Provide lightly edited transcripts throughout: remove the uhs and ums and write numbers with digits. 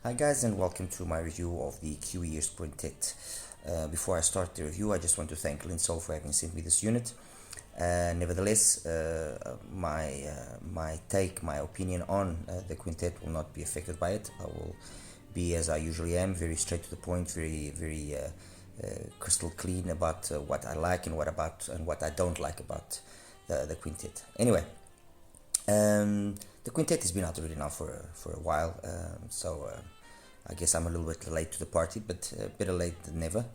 Hi guys, and welcome to my review of the KIWIEARS Quintet. Before I start the review, I just want to thank LINSOUL for having sent me this unit. Nevertheless, my opinion on the quintet will not be affected by it. I will be, as I usually am, very straight to the point, very crystal clean about what I like and what I don't like about the quintet. Anyway, the quintet has been out already now for a while, so I guess I'm a little bit late to the party, but better late than never.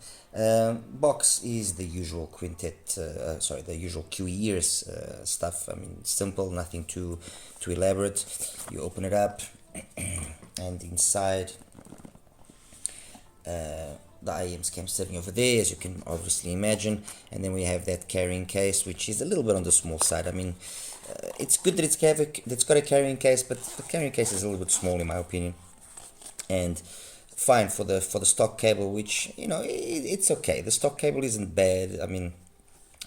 Box is the usual quintet, the usual KIWIEARS stuff. I mean, simple, nothing too elaborate. You open it up, and inside the iems came sitting over there, as you can obviously imagine, and then we have that carrying case, which is a little bit on the small side. I mean, it's good that it's got a carrying case, but the carrying case is a little bit small in my opinion, and fine for the stock cable, which it's okay. The stock cable isn't bad. I mean,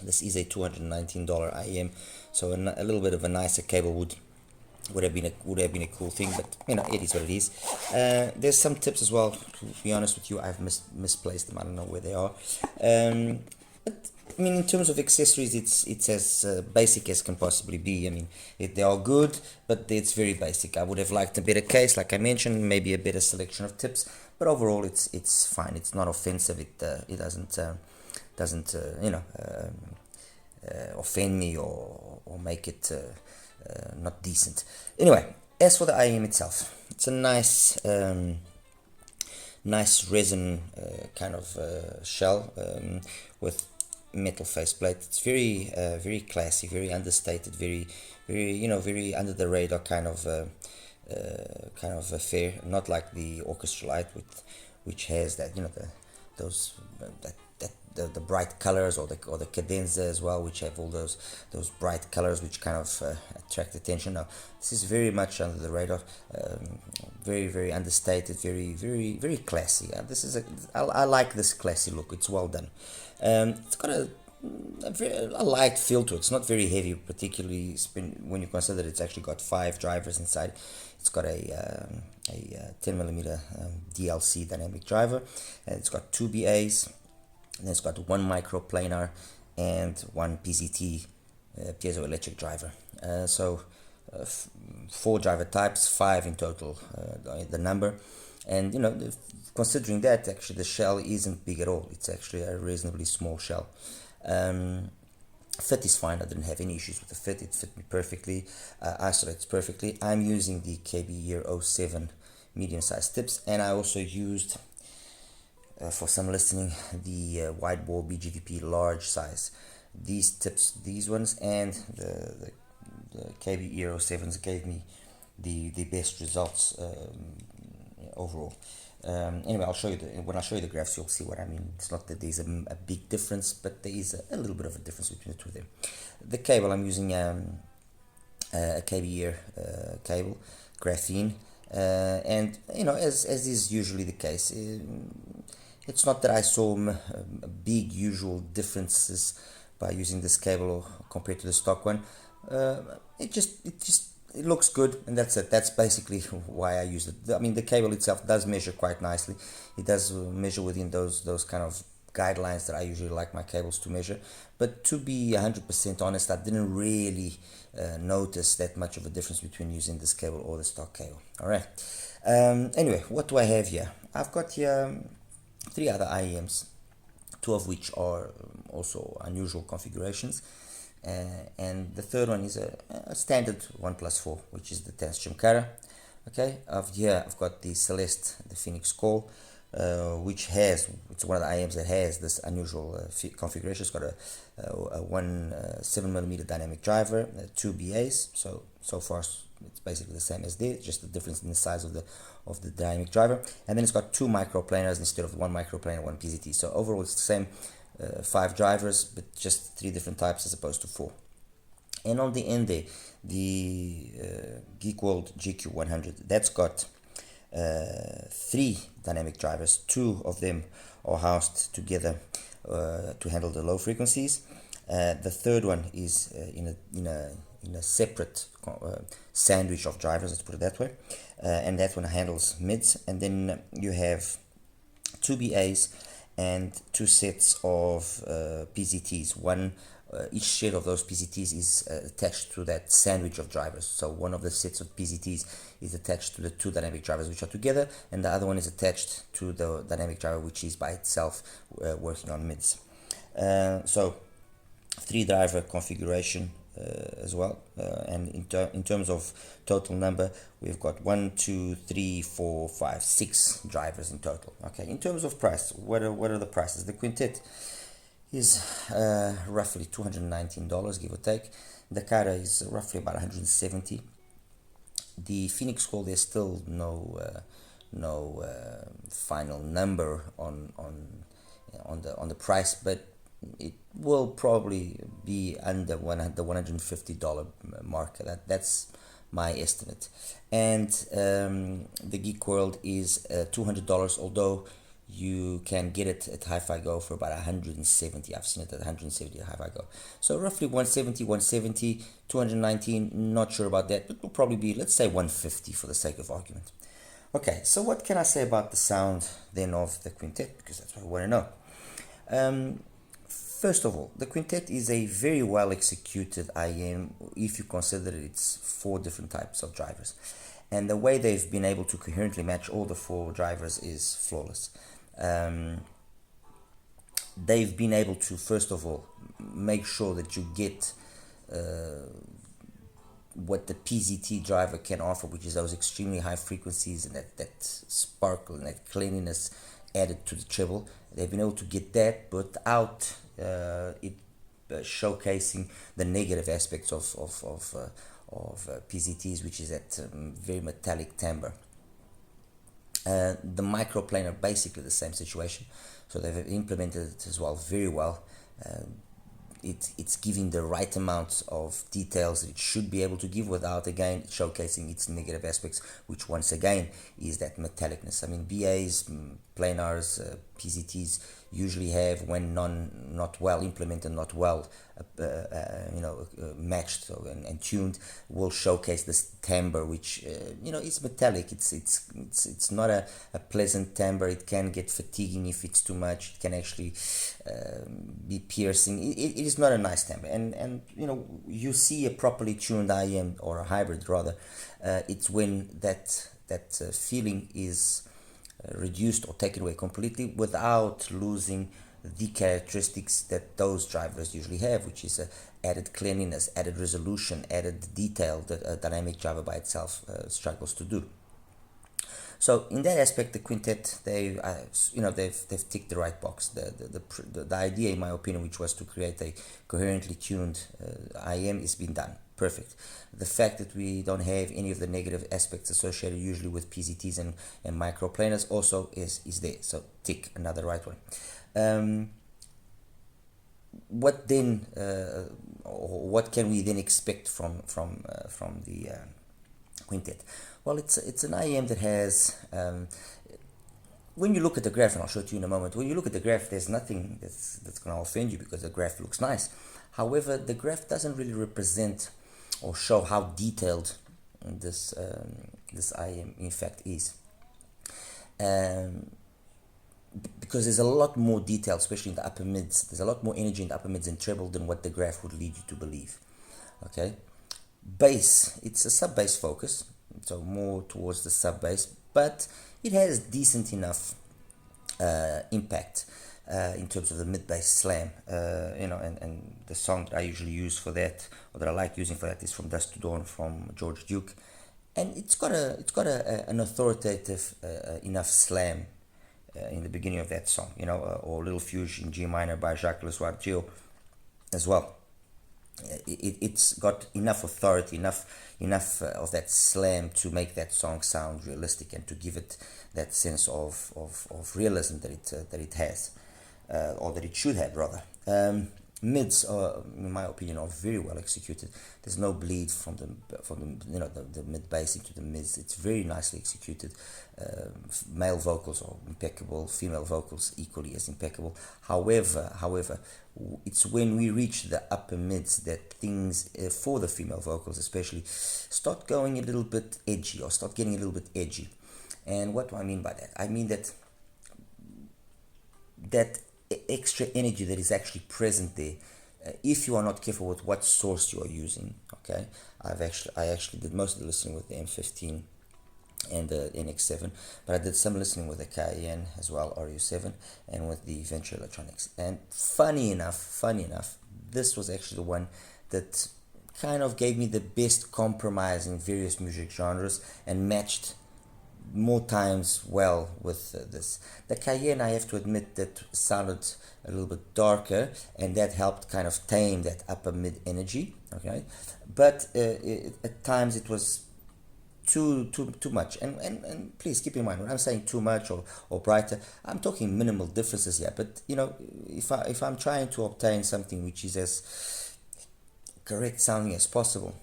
this is a $219 IEM, so a little bit of a nicer cable would have been a cool thing, but it is what it is. There's some tips as well. To be honest with you, I've misplaced them. I don't know where they are. But I mean, in terms of accessories, it's as basic as can possibly be. I mean, they are good, but it's very basic. I would have liked a better case, like I mentioned, maybe a better selection of tips. But overall, it's fine. It's not offensive. It doesn't offend me or make it not decent. Anyway, as for the IEM itself, it's a nice resin kind of shell with metal faceplate. It's very classy, very understated, very under the radar kind of affair. Not like the Orchestra Light, which has that the bright colors, or the Cadenza as well, which have all those bright colors which kind of attract attention. Now this is very much under the radar, very understated, very classy. I like this classy look. It's well done. It's got a light feel to it. It's not very heavy, particularly when you consider it's actually got 5 drivers inside. It's got a 10mm DLC dynamic driver, and it's got 2 BAs. And it's got 1 microplanar and 1 PZT piezoelectric driver. So 4 driver types, 5 in total, the number. And considering that, actually the shell isn't big at all. It's actually a reasonably small shell. Fit is fine. I didn't have any issues with the fit. It fit me perfectly, isolates perfectly. I'm using the KIWIEARS 07 medium-sized tips, and I also used, for some listening, the wide bore BGVP large size. These tips, these ones, and the KIWIEARS 07s gave me the best results overall. Anyway, I'll show you when I show you the graphs, you'll see what I mean. It's not that there's a big difference, but there is a little bit of a difference between the two of them. The cable, I'm using a KIWIEARS cable, Graphene, and as is usually the case, it's not that I saw big usual differences by using this cable compared to the stock one. It looks good, and that's it. That's basically why I use it. I mean, the cable itself does measure quite nicely. It does measure within those kind of guidelines that I usually like my cables to measure. But to be 100% honest, I didn't really notice that much of a difference between using this cable or the stock cable. All right. Anyway, what do I have here? I've got here 3 other IEMs, 2 of which are also unusual configurations. And the third one is a standard 1+4, which is the Chimkara. Okay, I've got the Celeste, the Phoenix Call, which it's one of the IEMs that has this unusual configuration. It's got a 7mm dynamic driver, 2 BAs. So far it's basically the same as this, just the difference in the size of the dynamic driver. And then it's got 2 microplanars instead of 1 microplanar, 1 PZT. So overall it's the same. 5 drivers, but just 3 different types as opposed to 4. And on the end there, the Geek World GQ100, that's got 3 dynamic drivers. 2 of them are housed together to handle the low frequencies. The third one is in a separate sandwich of drivers, let's put it that way, and that one handles mids. And then you have two BAs and two sets of PZTs. Each set of those PZTs is attached to that sandwich of drivers. So one of the sets of PZTs is attached to the two dynamic drivers which are together, and the other one is attached to the dynamic driver which is by itself working on mids. So 3-driver configuration as well, and in terms of total number, we've got 1, 2, 3, 4, 5, 6 drivers in total. Okay, in terms of price, what are the prices? The Quintet is roughly $219, give or take. The Cara is roughly about $170. The Phoenix Call, there's still no final number on the price, but it will probably be under the $150 mark. That's my estimate. And the Geek World is $200, although you can get it at HiFiGo for about 170. I've seen it at 170 at HiFiGo. So roughly 170, 219, not sure about that, but it will probably be, let's say, 150 for the sake of argument. Okay, so what can I say about the sound then of the Quintet? Because that's what I want to know. First of all, the Quintet is a very well executed IEM if you consider it's 4 different types of drivers. And the way they've been able to coherently match all the 4 drivers is flawless. They've been able to, first of all, make sure that you get what the PZT driver can offer, which is those extremely high frequencies and that sparkle and that cleanliness added to the treble. They've been able to get that without it showcasing the negative aspects of PZTs, which is that very metallic timbre. The microplanar, basically the same situation, so they've implemented it as well very well. It's giving the right amount of details that it should be able to give without again showcasing its negative aspects, which once again is that metallicness. I mean, BAs, planars, PZTs usually have, when not well implemented, not well matched and tuned, will showcase this timbre, which is metallic. It's not a pleasant timbre. It can get fatiguing if it's too much. It can actually be piercing. It is not a nice timbre, and you see a properly tuned IEM, or a hybrid rather, it's when that feeling is reduced or taken away completely without losing the characteristics that those drivers usually have, which is added cleanliness, added resolution, added detail that a dynamic driver by itself struggles to do. So in that aspect, the Quintet, they've ticked the right box. The idea, in my opinion, which was to create a coherently tuned IEM, is been done. Perfect. The fact that we don't have any of the negative aspects associated usually with PZTs and microplanars also is there. So tick, another right one. What then? What can we then expect from the Quintet? Well, it's an IEM that has. When you look at the graph, and I'll show it to you in a moment, when you look at the graph, there's nothing that's going to offend you because the graph looks nice. However, the graph doesn't really represent or show how detailed this IEM in fact is. Because there's a lot more detail, especially in the upper mids. There's a lot more energy in the upper mids and treble than what the graph would lead you to believe. Okay, bass, it's a sub-bass focus, so more towards the sub-bass, but it has decent enough impact in terms of the mid-bass slam, and the song that I usually use for that, or that I like using for that, is From Dusk to Dawn from George Duke, and it's got an authoritative enough slam in the beginning of that song, or Little Fuge in G minor by Jacques Lesoir as well. It's got enough authority, enough of that slam to make that song sound realistic and to give it that sense of realism that it has, or that it should have rather. Mids are, in my opinion, are very well executed. There's no bleed from the mid bass into the mids. It's very nicely executed. Male vocals are impeccable. Female vocals equally as impeccable. However, it's when we reach the upper mids that things, for the female vocals especially, start going a little bit edgy, or start getting a little bit edgy. And what do I mean by that? I mean that extra energy that is actually present there, if you are not careful with what source you are using. Okay, I actually did most of the listening with the M15 and the NX7, but I did some listening with the KIWIEARS as well, RU7, and with the Venture Electronics. And funny enough, this was actually the one that kind of gave me the best compromise in various music genres and matched more times well with this. The KIWIEARS, I have to admit, that sounded a little bit darker, and that helped kind of tame that upper mid energy. Okay, but at times it was too much. And please keep in mind, when I'm saying too much or brighter, I'm talking minimal differences here. But you know, if I'm trying to obtain something which is as correct sounding as possible,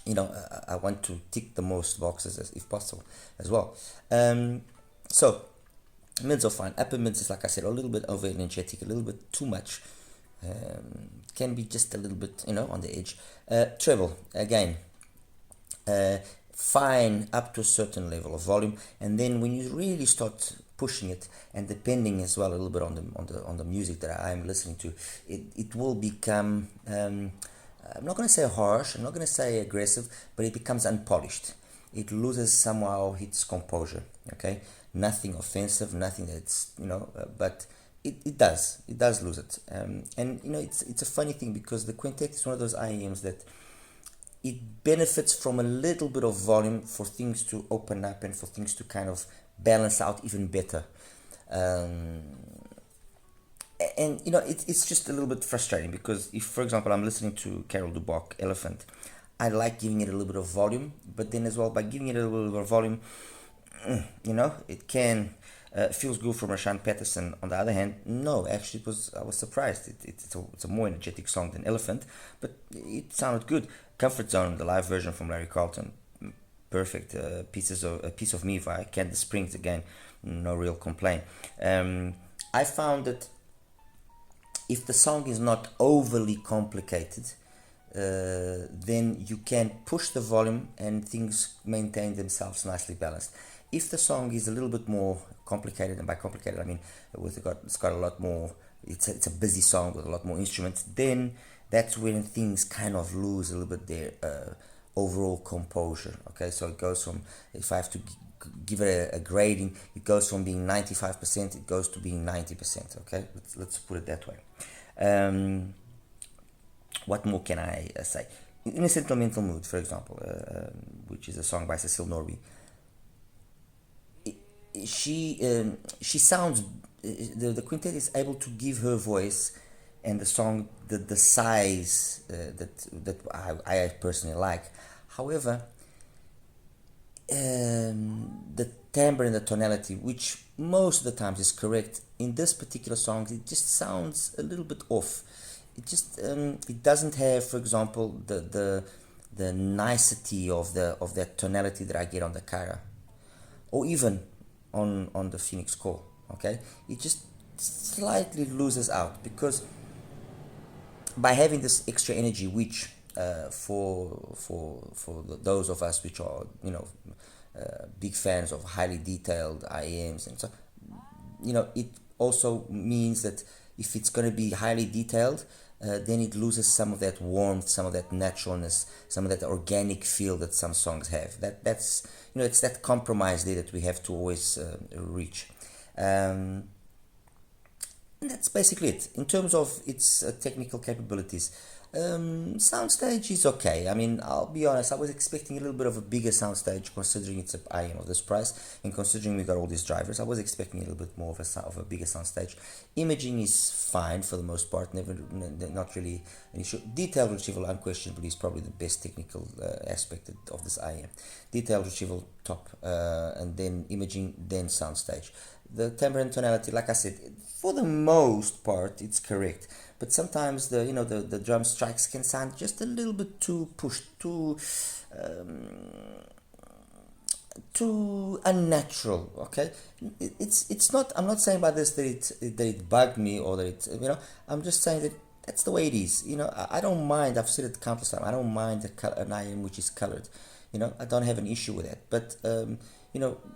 you know, I want to tick the most boxes if possible as well. So mids are fine. Upper mids is, like I said, a little bit over energetic, a little bit too much. Can be just a little bit, you know, on the edge. Treble, again, fine up to a certain level of volume, and then when you really start pushing it, and depending as well a little bit on the music that I'm listening to, it will become, I'm not going to say harsh, I'm not going to say aggressive, but it becomes unpolished. It loses somehow its composure. Okay, nothing offensive, nothing that's, you know, but it does lose it. And you know, it's a funny thing, because the Quintet is one of those IEMs that it benefits from a little bit of volume for things to open up and for things to kind of balance out even better. And you know, it's just a little bit frustrating, because if, for example, I'm listening to Carol Duboc, Elephant, I like giving it a little bit of volume, but then as well, by giving it a little bit of volume, you know, it can feels good from Rashaan Patterson. On the other hand, no, actually I was surprised. It's a more energetic song than Elephant, but it sounded good. Comfort Zone, the live version from Larry Carlton, perfect. A piece of me by Candace Springs, again, no real complaint. I found that if the song is not overly complicated, then you can push the volume and things maintain themselves nicely balanced. If the song is a little bit more complicated, and by complicated I mean it's got a lot more, it's a busy song with a lot more instruments, then that's when things kind of lose a little bit their overall composure. Okay, so it goes from, if I have to give it a grading, it goes from being 95%, it goes to being 90%. Okay, let's put it that way. What more can I say? In a Sentimental Mood, for example, which is a song by Cecile Norby, she sounds, the quintet is able to give her voice and the song the size that I personally like. However, the timbre and the tonality, which most of the times is correct, in this particular song it just sounds a little bit off. It just it doesn't have, for example, the nicety of that tonality that I get on the Cara, or even on the Phoenix Core. Okay, it just slightly loses out, because by having this extra energy, which for those of us which are, you know, big fans of highly detailed IEMs, and so, you know, it also means that if it's going to be highly detailed, then it loses some of that warmth, some of that naturalness, some of that organic feel that some songs have. That's, you know, it's that compromise there that we have to always reach. And that's basically it. In terms of its technical capabilities, soundstage is okay. I mean, I'll be honest, I was expecting a little bit of a bigger soundstage, considering it's an IM of this price, and considering we got all these drivers. I was expecting a little bit more of a bigger soundstage. Imaging is fine for the most part, not really an issue. Detailed retrieval, unquestionably, is probably the best technical aspect of this IM. Detailed retrieval, top, and then imaging, then soundstage. the timbre and tonality, like I said, for the most part, it's correct. But sometimes the drum strikes can sound just a little bit too pushed, too unnatural. Okay, it's not. I'm not saying by this that it bugged me, or that I'm just saying that that's the way it is. I don't mind. I've said it countless times. I don't mind an IM which is colored. I don't have an issue with that. But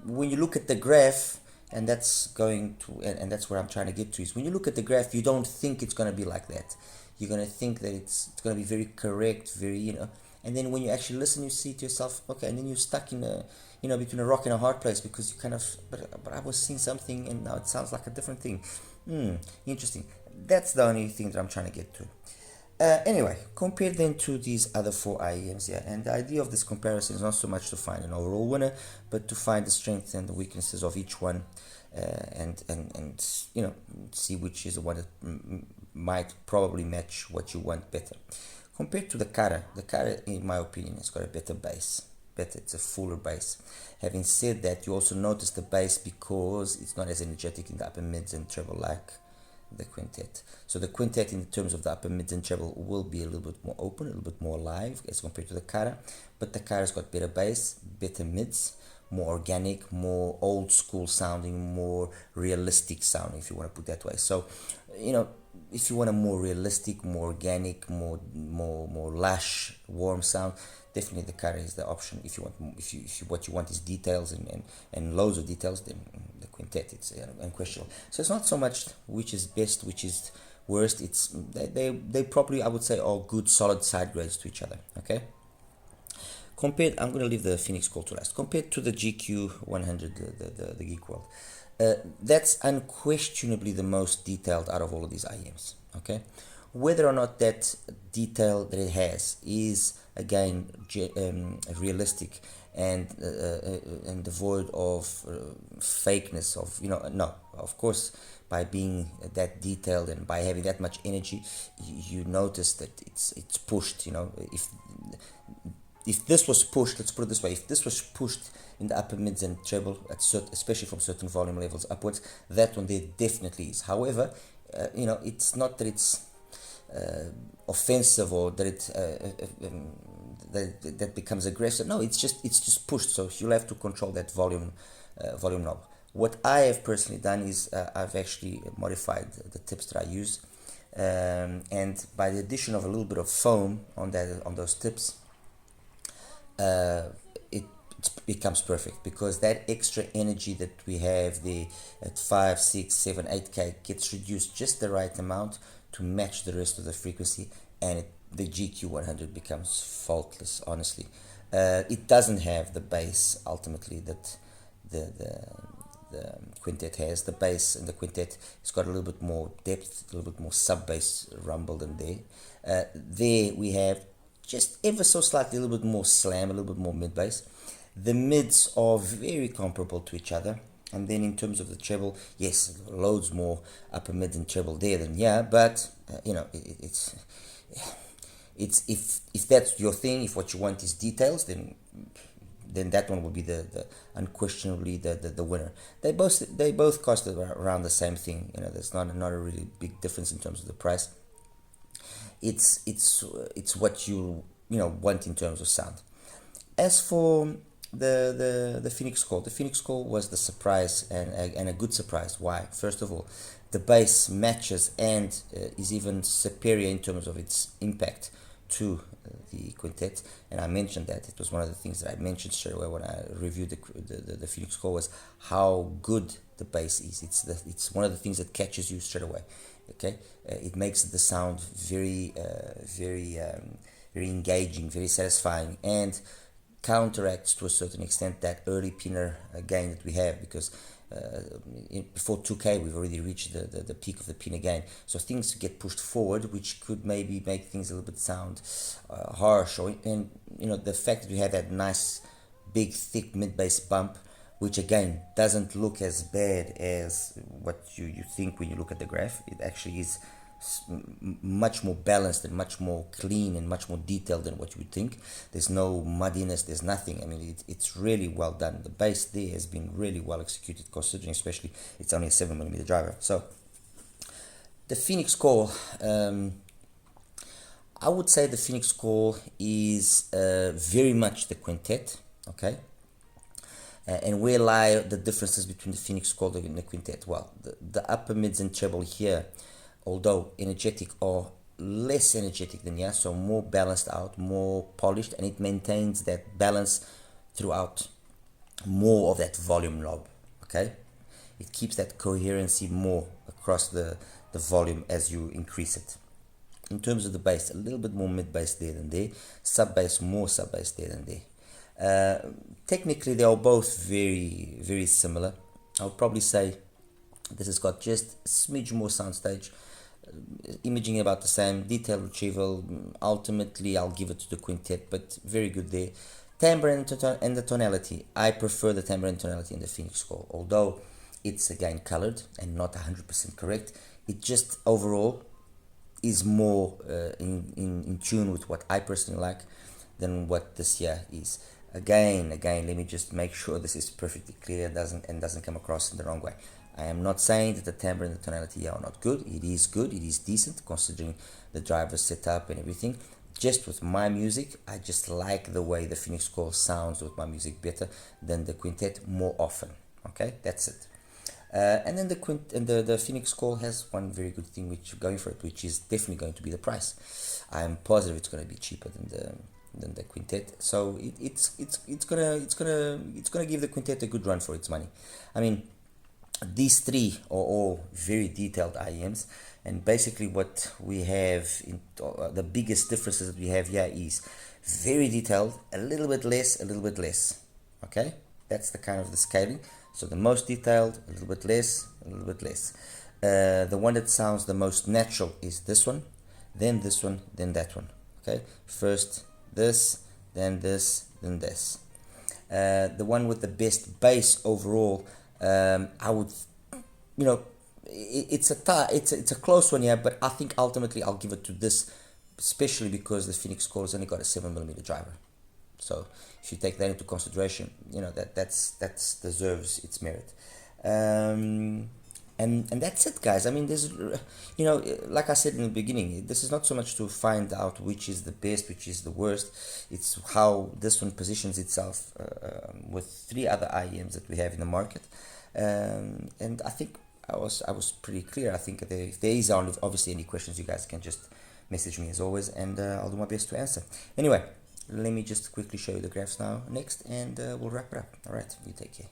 when you look at the graph, and that's going to, and that's where I'm trying to get to, is when you look at the graph, you don't think it's going to be like that. You're going to think that it's going to be very correct, and then when you actually listen, you see to yourself, okay, and then you're stuck in between a rock and a hard place, because you kind of, but I was seeing something and now it sounds like a different thing. Interesting. That's the only thing that I'm trying to get to. Anyway, compare then to these other 4 IEMs here, and the idea of this comparison is not so much to find an overall winner, but to find the strengths and the weaknesses of each one, and see which is the one that might probably match what you want better. Compared to the Cara, in my opinion, has got a better bass. It's a fuller bass. Having said that, you also notice the bass because it's not as energetic in the upper mids and treble like the Quintet. So the Quintet, in terms of the upper mids and treble, will be a little bit more open, a little bit more live as compared to the Cara. But the Cara's got better bass, better mids, more organic, more old school sounding, more realistic sounding, if you want to put it that way. So, if you want a more realistic, more organic, more lush, warm sound, definitely the Cara is the option. If you want, what you want is details and loads of details, then the Quintet, it's unquestionable. So it's not so much which is best, which is worst. It's they probably, I would say, are good solid side grades to each other. Okay. Compared, I'm going to leave the Phoenix Call to last. Compared to the GQ100, the Geek World, that's unquestionably the most detailed out of all of these IEMs. Okay, whether or not that detail that it has is again realistic and devoid of fakeness, of no, of course, by being that detailed and by having that much energy, you notice that it's pushed. If this was pushed, let's put it this way, if this was pushed in the upper mids and treble, especially from certain volume levels upwards, that one there definitely is. However, it's not that it's offensive or that it that becomes aggressive. No, it's just pushed. So you'll have to control that volume knob. What I have personally done is I've actually modified the tips that I use, and by the addition of a little bit of foam on those tips, it becomes perfect, because that extra energy that we have there at 5, 6, 7, 8K gets reduced just the right amount to match the rest of the frequency, and the GQ100 becomes faultless, honestly. It doesn't have the bass ultimately that the Quintet has. The bass in the Quintet has got a little bit more depth, a little bit more sub-bass rumble than there. There we have just ever so slightly a little bit more slam, a little bit more mid-bass. The mids are very comparable to each other, and then in terms of the treble, yes, loads more upper mid and treble there than here, but it's if that's your thing, if what you want is details, then that one will be the unquestionably the winner. They both cost around the same thing. There's not a really big difference in terms of the price. It's what you want in terms of sound. As for the Phoenix Call was the surprise, and a good surprise. Why? First of all, the bass matches and is even superior in terms of its impact to the Quintet, and I mentioned that. It was one of the things that I mentioned straight away when I reviewed the Phoenix Call, was how good the bass is. It's one of the things that catches you straight away. Okay, it makes the sound very engaging, very satisfying, and counteracts to a certain extent that early pinner gain that we have, because before 2K we've already reached the peak of the pinner gain, so things get pushed forward, which could maybe make things a little bit sound harsh, and the fact that we have that nice big thick mid bass bump, which again doesn't look as bad as what you think when you look at the graph. It actually is much more balanced and much more clean and much more detailed than what you would think. There's no muddiness, there's nothing. I mean, it's really well done. The bass there has been really well executed, considering especially it's only a 7mm driver. So the Phoenix Call, I would say the Phoenix Call is very much the Quintet, okay? And where lie the differences between the Phoenix Call and the Quintet? Well, the upper mids and treble here, although energetic, are less energetic than here, so more balanced out, more polished, and it maintains that balance throughout more of that volume knob, okay? It keeps that coherency more across the volume as you increase it. In terms of the bass, a little bit more mid bass there than there, sub bass more sub bass there than there. Technically they are both very, very similar. I would probably say this has got just a smidge more soundstage, imaging about the same, detail retrieval. Ultimately I'll give it to the Quintet, but very good there. Timbre and the tonality, I prefer the timbre and tonality in the Phoenix Call, although it's again colored and not 100% correct. It just overall is more in tune with what I personally like than what this here is. Again, let me just make sure this is perfectly clear, doesn't come across in the wrong way. I am not saying that the timbre and the tonality are not good. It is good, it is decent considering the driver setup and everything. Just with my music, I just like the way the Phoenix Call sounds with my music better than the Quintet more often. Okay, that's it. And then the Phoenix Call has one very good thing which going for it, which is definitely going to be the price. I'm positive it's going to be cheaper than the Quintet, so it's gonna give the Quintet a good run for its money. I mean, these three are all very detailed IEMs, and basically what we have in the biggest differences that we have here is very detailed, a little bit less. Okay, that's the kind of the scaling. So the most detailed, a little bit less, a little bit less. The one that sounds the most natural is this one, then this one, then that one. Okay, first this, then this, then this. The one with the best bass overall, I would, you know, it's a close one here, but I think ultimately I'll give it to this, especially because the Phoenix Call has only got a 7mm driver. So if you take that into consideration, you know that's deserves its merit. And that's it, guys. I mean, there's, you know, like I said in the beginning, this is not so much to find out which is the best, which is the worst. It's how this one positions itself with three other IEMs that we have in the market. And I think I was pretty clear. I think if there is obviously any questions, you guys can just message me as always, and I'll do my best to answer. Anyway, let me just quickly show you the graphs now next, and we'll wrap it up. All right, you take care.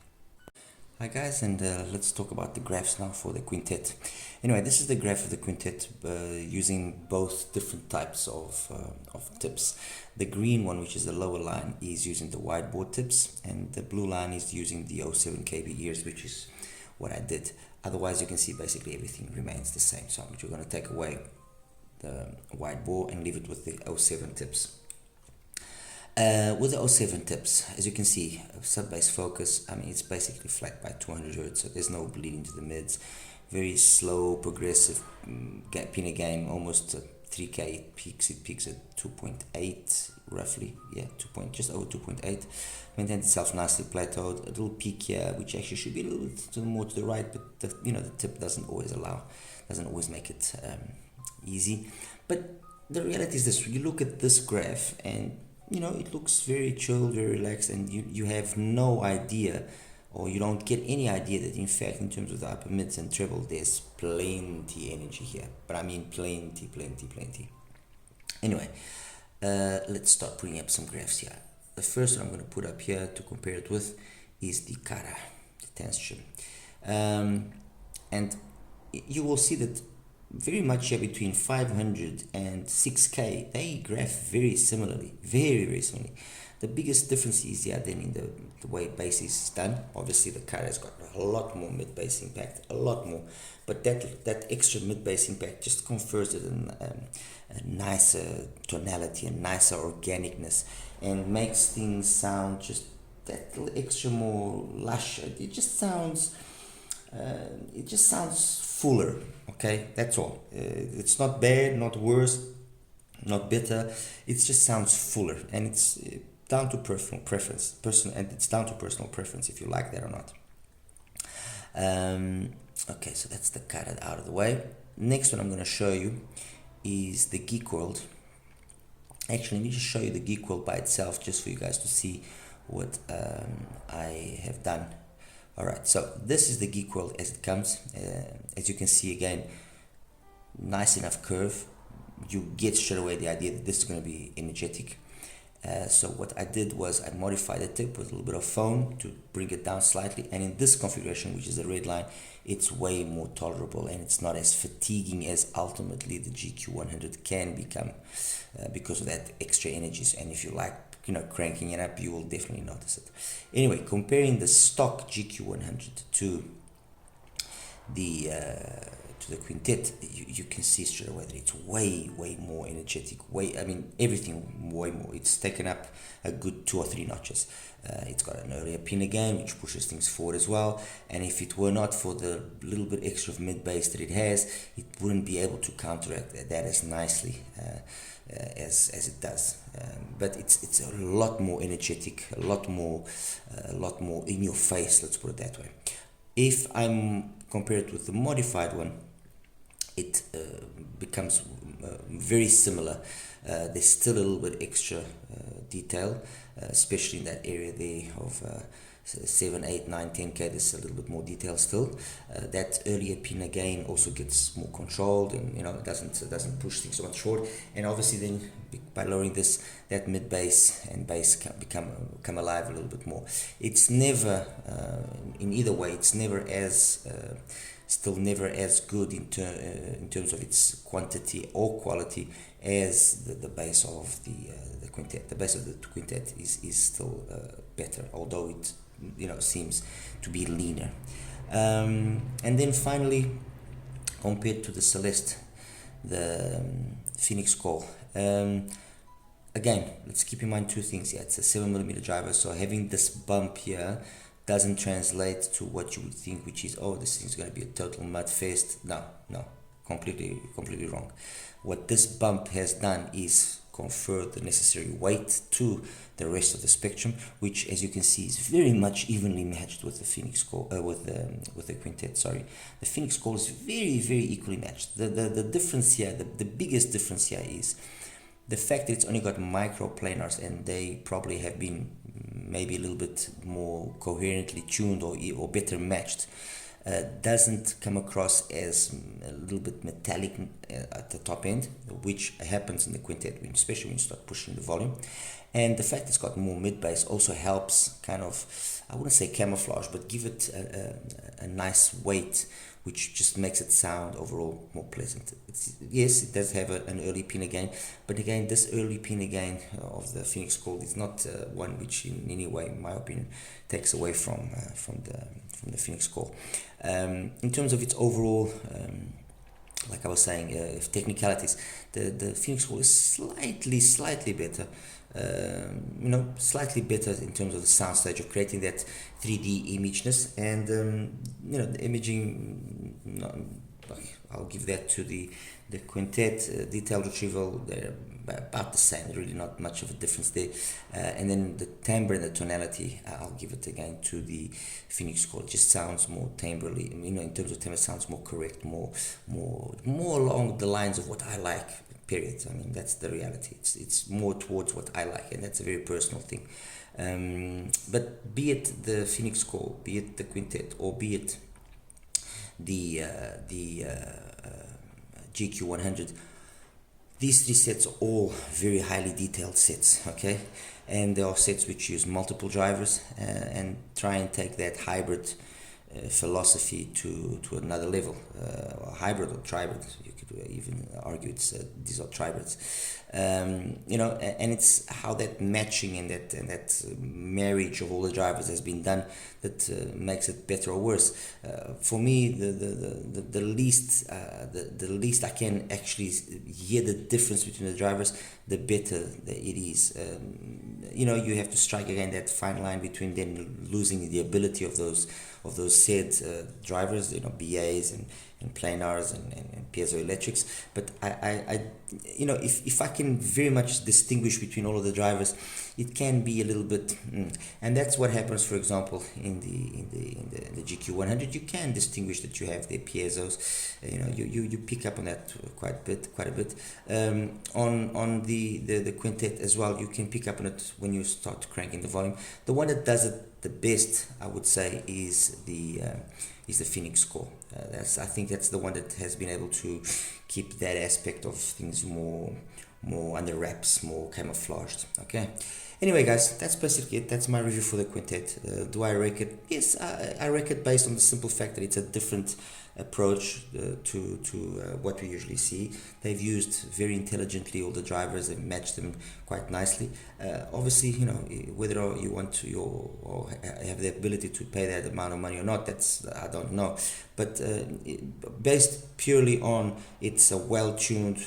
Hi guys, and let's talk about the graphs now for the Quintet. Anyway, this is the graph of the Quintet using both different types of tips. The green one, which is the lower line, is using the wide bore tips, and the blue line is using the 07 KIWIEARS, which is what I did. Otherwise, you can see basically everything remains the same. So we're going to take away the wide bore and leave it with the 07 tips. With the 07 tips, as you can see, sub-bass focus, I mean, it's basically flat by 200 Hz, so there's no bleeding to the mids. Very slow, progressive pinna gain, almost 3K. It peaks at 2.8 roughly, yeah, just over 2.8. Maintains itself nicely plateaued. A little peak here, which actually should be a little bit more to the right, but the tip doesn't always make it easy. But the reality is this: you look at this graph and it looks very chill, very relaxed, and you have no idea, or you don't get any idea that in fact in terms of the upper mids and treble there's plenty energy here, but I mean plenty. Anyway, let's start putting up some graphs here. The first one I'm going to put up here to compare it with is the Cara, the tension, and you will see that very much here between 500 and 6K, they graph very similarly, very similarly. The biggest difference is then in the way bass is done. Obviously the Cara has got a lot more mid bass impact, a lot more, but that extra mid bass impact just confers it a nicer tonality, a nicer organicness, and makes things sound just that little extra more lush. It just sounds it just sounds fuller. Okay, that's all. It's not bad, not worse, not better. It just sounds fuller, and it's down to personal preference. And it's down to personal preference if you like that or not. Okay, so that's the cut out of the way. Next one I'm going to show you is the Geek World. Actually, let me just show you the Geek World by itself, just for you guys to see what I have done. Alright, so this is the Geek World as it comes. As you can see, again, nice enough curve. You get straight away the idea that this is going to be energetic. So what I did was I modified the tip with a little bit of foam to bring it down slightly, and in this configuration, which is the red line, it's way more tolerable and it's not as fatiguing as ultimately the GQ100 can become because of that extra energies. And if you like, you know, cranking it up, you will definitely notice it. Anyway, comparing the stock GQ100 to the Quintet, you can see straight away that it's way more energetic. I mean, everything way more. It's taken up a good 2 or 3 notches. It's got an earlier pin again, which pushes things forward as well. And if it were not for the little bit extra of mid bass that it has, it wouldn't be able to counteract that as nicely as it does. But it's a lot more energetic, a lot more in your face. Let's put it that way. If I'm compared with the modified one, it becomes very similar. There's still a little bit extra detail, especially in that area there of 7, 8, 9, 10K. There's a little bit more detail still. That earlier pin again also gets more controlled, and you know, it doesn't push things so much forward. And obviously then by lowering this, that mid bass and bass can come alive a little bit more. It's never in either way, it's never as still never as good in terms of its quantity or quality as the bass of the Quintet. The bass of the Quintet is still better, although it, you know, seems to be leaner. And then finally, compared to the Celeste, the Phoenix Call. Again, let's keep in mind 2 things here. It's a 7mm driver, so having this bump here doesn't translate to what you would think, which is, oh, this thing's going to be a total mud fest. No, completely wrong. What this bump has done is confer the necessary weight to the rest of the spectrum, which, as you can see, is very much evenly matched with the Phoenix Call, with the Quintet. Sorry, the Phoenix Call is very equally matched. The difference here, the biggest difference here, is the fact that it's only got microplanars, and they probably have been maybe a little bit more coherently tuned or better matched. Doesn't come across as a little bit metallic at the top end, which happens in the Quintet, especially when you start pushing the volume. And the fact it's got more mid bass also helps kind of, I wouldn't say camouflage, but give it a nice weight, which just makes it sound overall more pleasant. Yes, it does have an early pin again, but again, this early pin again of the Phoenix Call is not one which in any way, in my opinion, takes away from the Phoenix Call. In terms of its overall, like I was saying, technicalities, the Phoenix Call is slightly better. Slightly better in terms of the sound stage of creating that 3D imageness, and the imaging, I'll give that to the Quintet. Detail retrieval, they're about the same, really not much of a difference there. And then the timbre and the tonality, I'll give it again to the Phoenix Call. It just sounds more timbrely, in terms of timbre, it sounds more correct, more along the lines of what I like. Period. I mean, that's the reality. It's more towards what I like, and that's a very personal thing. But be it the Phoenix Call, be it the Quintet, or be it the GQ100, these 3 sets are all very highly detailed sets, okay? And there are sets which use multiple drivers and try and take that hybrid philosophy to another level, hybrid or tribrid. You could even argue these are tribrids, and it's how that matching and that marriage of all the drivers has been done that makes it better or worse. For me, the least I can actually hear the difference between the drivers, the better that it is. You have to strike again that fine line between then losing the ability of those those said drivers, you know, BAs and planars and piezoelectrics. But I you know, if I can very much distinguish between all of the drivers, it can be a little bit, and that's what happens, for example, in the GQ100. You can distinguish that you have the piezos. You know, you pick up on that quite a bit. On the Quintet as well, you can pick up on it when you start cranking the volume. The one that does it the best, I would say, is the Phoenix Core. I think that's the one that has been able to keep that aspect of things more under wraps, more camouflaged. Okay. Anyway, guys, that's basically it. That's my review for the Quintet. Do I rate it? Yes, I rate it based on the simple fact that it's a different approach to what we usually see. They've used very intelligently all the drivers and matched them quite nicely. Obviously, you know, whether you want to or have the ability to pay that amount of money or not, that's, I don't know. But based purely on it's a well-tuned,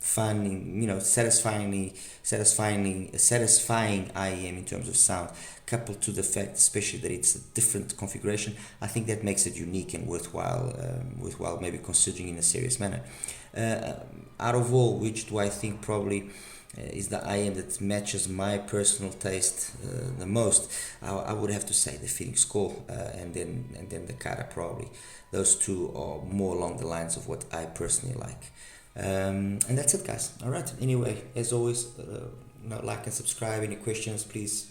fun, you know, satisfying IEM in terms of sound, coupled to the fact, especially that it's a different configuration, I think that makes it unique and worthwhile maybe considering in a serious manner. Out of all, which do I think probably is the IEM that matches my personal taste the most? I would have to say the Phoenix Core, and then the Cara probably. Those two are more along the lines of what I personally like. And that's it, guys. All right. Anyway, as always, like and subscribe. Any questions, please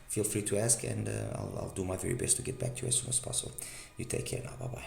feel free to ask, and I'll do my very best to get back to you as soon as possible. You take care now. Bye bye.